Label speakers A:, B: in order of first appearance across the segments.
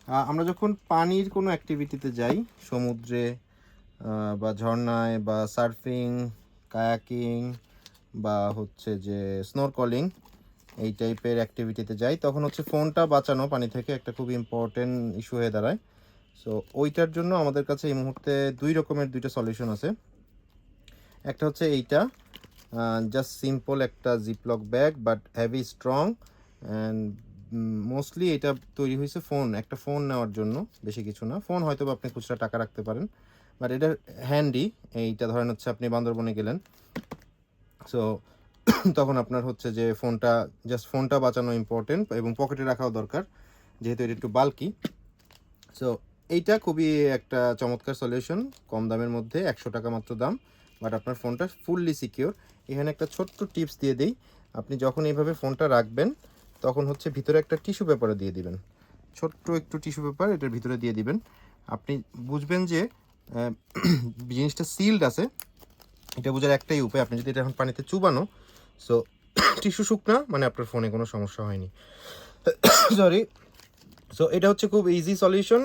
A: আমরা যখন পানির কোনো অ্যাক্টিভিটিতে যাই, সমুদ্রে বা ঝর্ণায় বা সার্ফিং, কায়াকিং বা হচ্ছে যে স্নোরকলিং এই টাইপের অ্যাক্টিভিটিতে যাই, তখন হচ্ছে ফোনটা বাঁচানো পানি থেকে একটা খুব ইম্পর্টেন্ট ইস্যু হয়ে দাঁড়ায়। সো ওইটার জন্য আমাদের কাছে এই মুহূর্তে দুইটা সলিউশন আছে। একটা হচ্ছে এইটা, জাস্ট সিম্পল একটা Ziploc bag but heavy strong and mostly এটা তৈরি হয়েছে একটা ফোন নেওয়ার জন্য, বেশি কিছু না। ফোন হয়তো বা আপনি খুচরা টাকা রাখতে পারেন, বাট এটা হ্যান্ডি। এইটা ধরেন হচ্ছে আপনি বান্দরবনে গেলেন, সো তখন আপনার হচ্ছে যে ফোনটা বাঁচানো ইম্পর্টেন্ট এবং পকেটে রাখাও দরকার, যেহেতু এটা একটু বাল্কি। সো এইটা খুবই একটা চমৎকার সলিউশন, কম দামের মধ্যে, 100 টাকা মাত্র দাম, বাট আপনার ফোনটা ফুললি সিকিউর। এখানে একটা ছোট্ট টিপস দিয়ে দিই, আপনি যখন এইভাবে ফোনটা রাখবেন তখন হচ্ছে ভিতরে একটা টিস্যু পেপারও দিয়ে দিবেন, ছোট্ট একটু টিস্যু পেপার এটার ভিতরে দিয়ে দিবেন। আপনি বুঝবেন যে জিনিসটা সিলড আছে, এটা বোঝার একটাই উপায়, আপনি যদি এটা এখন পানিতে চুবানো, সো টিস্যু শুকনা মানে আপনার ফোনে কোনো সমস্যা হয়নি। সরি। সো এটা হচ্ছে খুব easy solution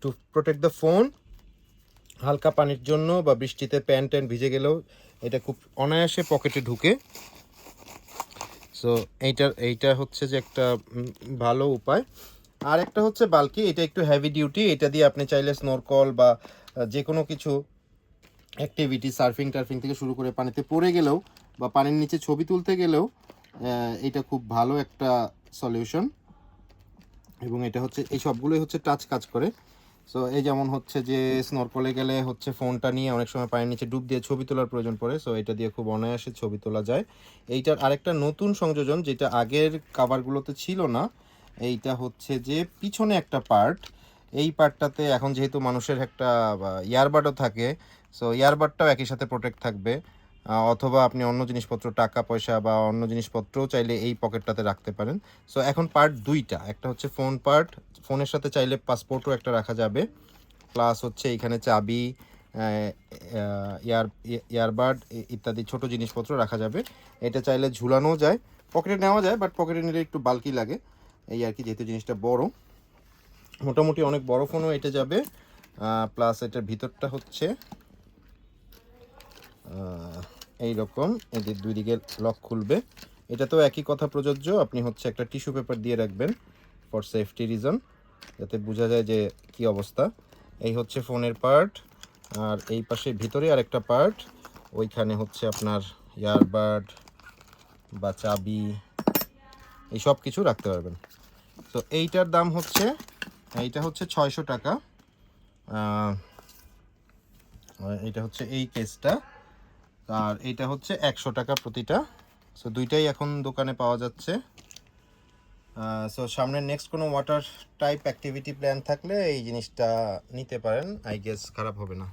A: to protect the phone. হালকা পানির জন্য বা বৃষ্টিতে প্যান্ট ভিজে গেলেও এটা খুব অনায়াসে পকেটে ঢুকে। সো এইটা হচ্ছে যে একটা ভালো উপায়। আর একটা হচ্ছে বাল্কি, এটা একটু হেভি ডিউটি, এটা দিয়ে আপনি চাইলে স্নোরকল বা যে কোনো কিছু অ্যাক্টিভিটি, সার্ফিং টার্ফিং থেকে শুরু করে পানিতে পড়ে গেলেও বা পানির নিচে ছবি তুলতে গেলেও এটা খুব ভালো একটা সলিউশন। এবং এটা হচ্ছে এই সবগুলোই হচ্ছে টাচ কাজ করে। সো এই যেমন হচ্ছে যে স্নরকলে গেলে হচ্ছে ফোনটা নিয়ে অনেক সময় পায়ের নিচে ডুব দিয়ে ছবি তোলার প্রয়োজন পড়ে, সো এটা দিয়ে খুব অনায়াসে ছবি তোলা যায়। এইটার আরেকটা নতুন সংযোজন যেটা আগের কাভারগুলোতে ছিল না, এইটা হচ্ছে যে পিছনে একটা পার্ট, এই পার্টটাতে এখন যেহেতু মানুষের একটা ইয়ারবাডও থাকে, সো ইয়ারবাডটাও একই সাথে প্রোটেক্ট থাকবে। অথবা আপনি অন্য জিনিসপত্র, টাকা পয়সা বা অন্য জিনিসপত্রও চাইলে এই পকেটটাতে রাখতে পারেন। সো এখন পার্ট দুইটা, একটা হচ্ছে ফোন পার্ট, ফোনের সাথে চাইলে পাসপোর্টও একটা রাখা যাবে, প্লাস হচ্ছে এখানে চাবি, ইয়ারবাড ইত্যাদি ছোট জিনিসপত্র রাখা যাবে। এটা চাইলে ঝুলানোও যায়, পকেটে নেওয়া যায়, বাট পকেটে নিলে একটু বাল্কি লাগে এই আর কি, যেহেতু জিনিসটা বড়। মোটামুটি অনেক বড় ফোনও এটা যাবে। প্লাস এটার ভিতরটা হচ্ছে এই রকম, এদের দুই দিকে লক খুলবে। এটাতেও একই কথা প্রযোজ্য, আপনি হচ্ছে একটা টিস্যু পেপার দিয়ে রাখবেন ফর সেফটি রিজন, যাতে বোঝা যায় যে কি অবস্থা। এই হচ্ছে ফোনের পার্ট, আর এই পাশে ভিতরে আরেকটা পার্ট, ওইখানে হচ্ছে আপনার ইয়ারবাড বা চাবি এই সব কিছু রাখতে পারবেন। তো এইটার দাম হচ্ছে, এইটা হচ্ছে 600 টাকা। এটা হচ্ছে এই কেসটা, আর এইটা হচ্ছে 100 টাকা প্রতিটা। সো দুইটাই এখন দোকানে পাওয়া যাচ্ছে। সো সামনে নেক্সট কোনো ওয়াটার টাইপ অ্যাক্টিভিটি প্ল্যান থাকলে এই জিনিসটা নিতে পারেন, আই গেস খারাপ হবে না।